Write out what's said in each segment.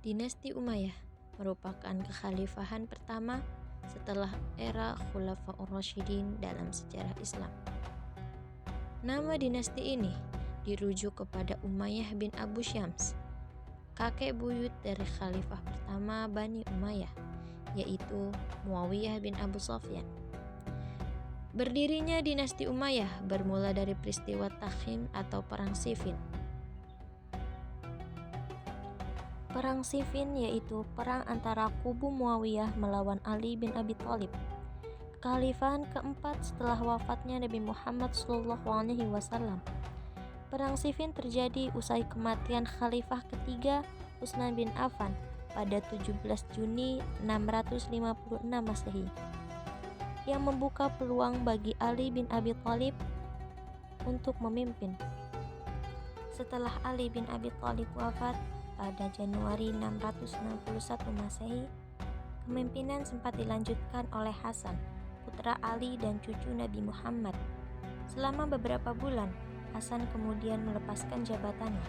Dinasti Umayyah merupakan kekhalifahan pertama setelah era Khulafaur Rasyidin dalam sejarah Islam. Nama dinasti ini dirujuk kepada Umayyah bin Abu Syams, kakek buyut dari khalifah pertama Bani Umayyah, yaitu Muawiyah bin Abu Sufyan. Berdirinya dinasti Umayyah bermula dari peristiwa Takhin atau Perang Siffin. Perang Siffin yaitu perang antara kubu Muawiyah melawan Ali bin Abi Thalib, kekhalifahan keempat setelah wafatnya Nabi Muhammad SAW. Perang Siffin terjadi usai kematian khalifah ketiga Utsman bin Affan pada 17 Juni 656 Masehi, yang membuka peluang bagi Ali bin Abi Thalib untuk memimpin. Setelah Ali bin Abi Thalib wafat pada Januari 661 Masehi, kepemimpinan sempat dilanjutkan oleh Hasan, putra Ali dan cucu Nabi Muhammad. Selama beberapa bulan, Hasan kemudian melepaskan jabatannya.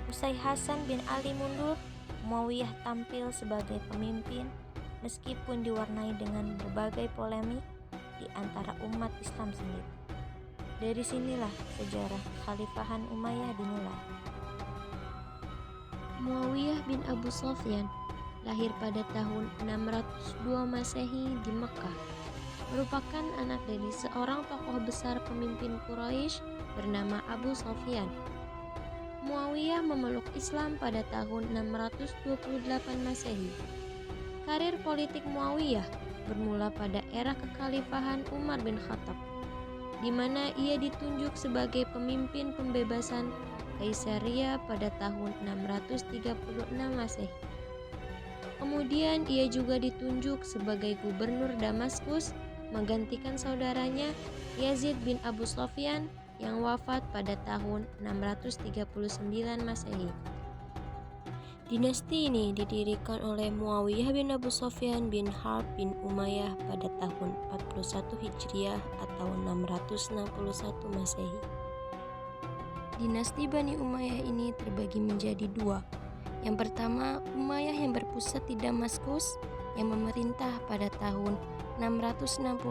Usai Hasan bin Ali mundur, Muawiyah tampil sebagai pemimpin meskipun diwarnai dengan berbagai polemik di antara umat Islam sendiri. Dari sinilah sejarah Khalifahan Umayyah dimulai. Muawiyah bin Abu Sufyan lahir pada tahun 602 Masehi di Mekah, merupakan anak dari seorang tokoh besar pemimpin Quraisy bernama Abu Sufyan. Muawiyah memeluk Islam pada tahun 628 Masehi. Karir politik Muawiyah bermula pada era kekhalifahan Umar bin Khattab, di mana ia ditunjuk sebagai pemimpin pembebasan Kaisaria pada tahun 636 Masehi. Kemudian ia juga ditunjuk sebagai gubernur Damaskus menggantikan saudaranya Yazid bin Abu Sufyan yang wafat pada tahun 639 Masehi. Dinasti ini didirikan oleh Muawiyah bin Abu Sufyan bin Harb bin Umayyah pada tahun 41 Hijriah atau 661 Masehi. Dinasti Bani Umayyah ini terbagi menjadi dua. Yang pertama, Umayyah yang berpusat di Damaskus yang memerintah pada tahun 661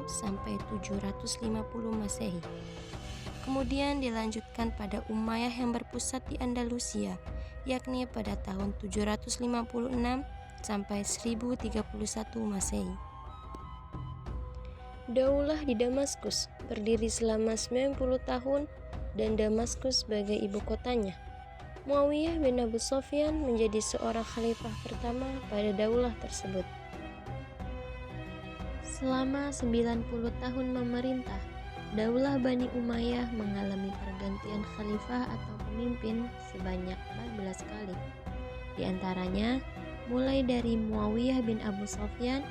sampai 750 Masehi. Kemudian dilanjutkan pada Umayyah yang berpusat di Andalusia, yakni pada tahun 756 sampai 1031 Masehi. Daulah di Damaskus berdiri selama 90 tahun dan Damaskus sebagai ibu kotanya. Muawiyah bin Abu Sufyan menjadi seorang khalifah pertama pada daulah tersebut. Selama 90 tahun memerintah, daulah Bani Umayyah mengalami pergantian khalifah atau pemimpin sebanyak 14 kali. Di antaranya, mulai dari Muawiyah bin Abu Sufyan,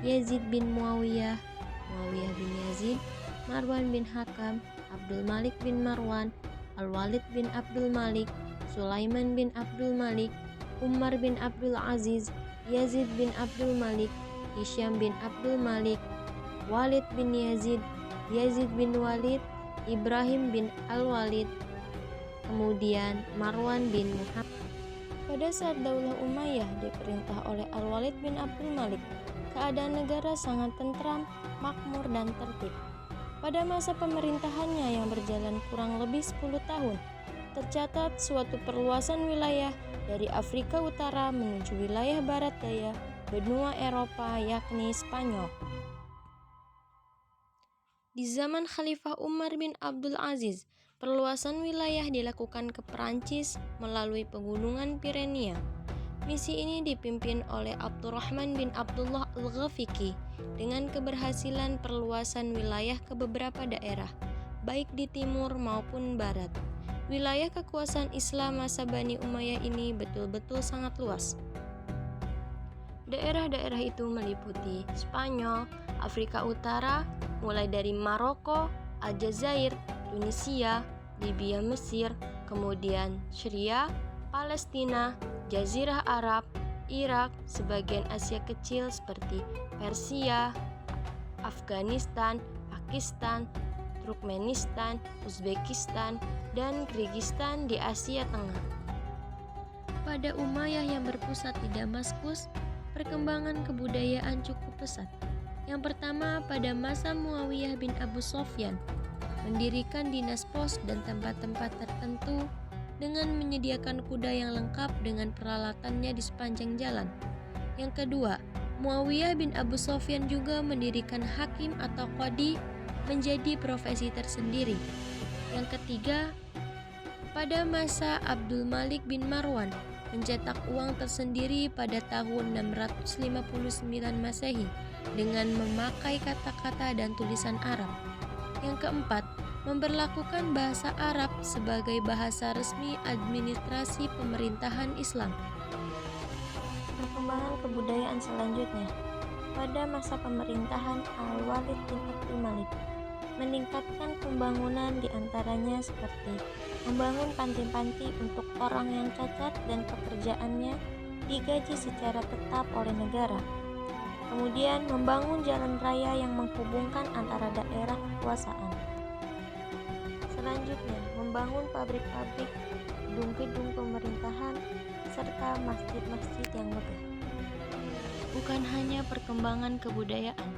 Yazid bin Muawiyah, Muawiyah bin Yazid, Marwan bin Hakam, Abdul Malik bin Marwan, Al-Walid bin Abdul Malik, Sulaiman bin Abdul Malik, Umar bin Abdul Aziz, Yazid bin Abdul Malik, Hisham bin Abdul Malik, Walid bin Yazid, Yazid bin Walid, Ibrahim bin Al-Walid, kemudian Marwan bin Muhammad. Pada saat Daulah Umayyah diperintah oleh Al-Walid bin Abdul Malik, keadaan negara sangat tentram, makmur dan tertib. Pada masa pemerintahannya yang berjalan kurang lebih 10 tahun, tercatat suatu perluasan wilayah dari Afrika Utara menuju wilayah barat daya benua Eropa yakni Spanyol. Di zaman Khalifah Umar bin Abdul Aziz, perluasan wilayah dilakukan ke Perancis melalui pegunungan Pirenia. Misi ini dipimpin oleh Abdurrahman bin Abdullah Al-Ghafiqi dengan keberhasilan perluasan wilayah ke beberapa daerah, baik di timur maupun barat. Wilayah kekuasaan Islam masa Bani Umayyah ini betul-betul sangat luas. Daerah-daerah itu meliputi Spanyol, Afrika Utara, mulai dari Maroko, Aljazair, Tunisia, Libya, Mesir, kemudian Syria, Palestina, Jazirah Arab, Irak, sebagian Asia kecil seperti Persia, Afghanistan, Pakistan, Turkmenistan, Uzbekistan, dan Kyrgyzstan di Asia Tengah. Pada Umayyah yang berpusat di Damaskus, perkembangan kebudayaan cukup pesat. Yang pertama, pada masa Muawiyah bin Abu Sofyan, mendirikan dinas pos dan tempat-tempat tertentu dengan menyediakan kuda yang lengkap dengan peralatannya di sepanjang jalan. Yang kedua, Muawiyah bin Abu Sofyan juga mendirikan hakim atau qadi menjadi profesi tersendiri. Yang ketiga, pada masa Abdul Malik bin Marwan mencetak uang tersendiri pada tahun 659 Masehi dengan memakai kata-kata dan tulisan Arab. Yang keempat, memberlakukan bahasa Arab sebagai bahasa resmi administrasi pemerintahan Islam. Perkembangan kebudayaan selanjutnya, pada masa pemerintahan Al-Walid bin Abdul Malik, meningkatkan pembangunan diantaranya seperti membangun panti-panti untuk orang yang cacat dan pekerjaannya digaji secara tetap oleh negara. Kemudian membangun jalan raya yang menghubungkan antara daerah kekuasaan. Selanjutnya, membangun pabrik-pabrik, gedung-gedung pemerintahan, serta masjid-masjid yang megah. Bukan hanya perkembangan kebudayaan.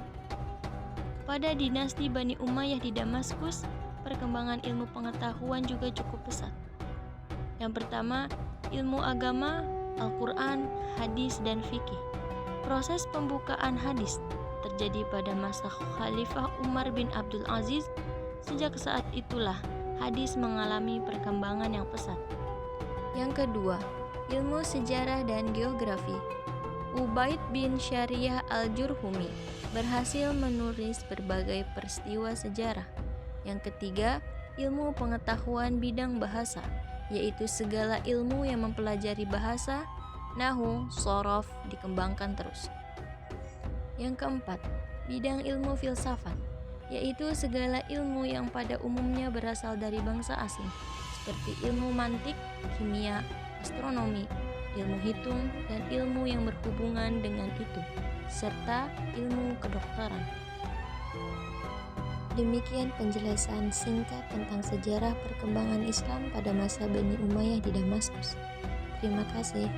Pada dinasti Bani Umayyah di Damaskus, perkembangan ilmu pengetahuan juga cukup pesat. Yang pertama, ilmu agama, Al-Quran, hadis, dan fikih. Proses pembukaan hadis terjadi pada masa Khalifah Umar bin Abdul Aziz. Sejak saat itulah hadis mengalami perkembangan yang pesat. Yang kedua, ilmu sejarah dan geografi. Ubaid bin Syariah al-Jurhumi berhasil menulis berbagai peristiwa sejarah. Yang ketiga, ilmu pengetahuan bidang bahasa, yaitu segala ilmu yang mempelajari bahasa, nahwu, shorof dikembangkan terus. Yang keempat, bidang ilmu filsafat, yaitu segala ilmu yang pada umumnya berasal dari bangsa asing, seperti ilmu mantik, kimia, astronomi, ilmu hitung, dan ilmu yang berhubungan dengan itu, serta ilmu kedokteran. Demikian penjelasan singkat tentang sejarah perkembangan Islam pada masa Bani Umayyah di Damaskus. Terima kasih.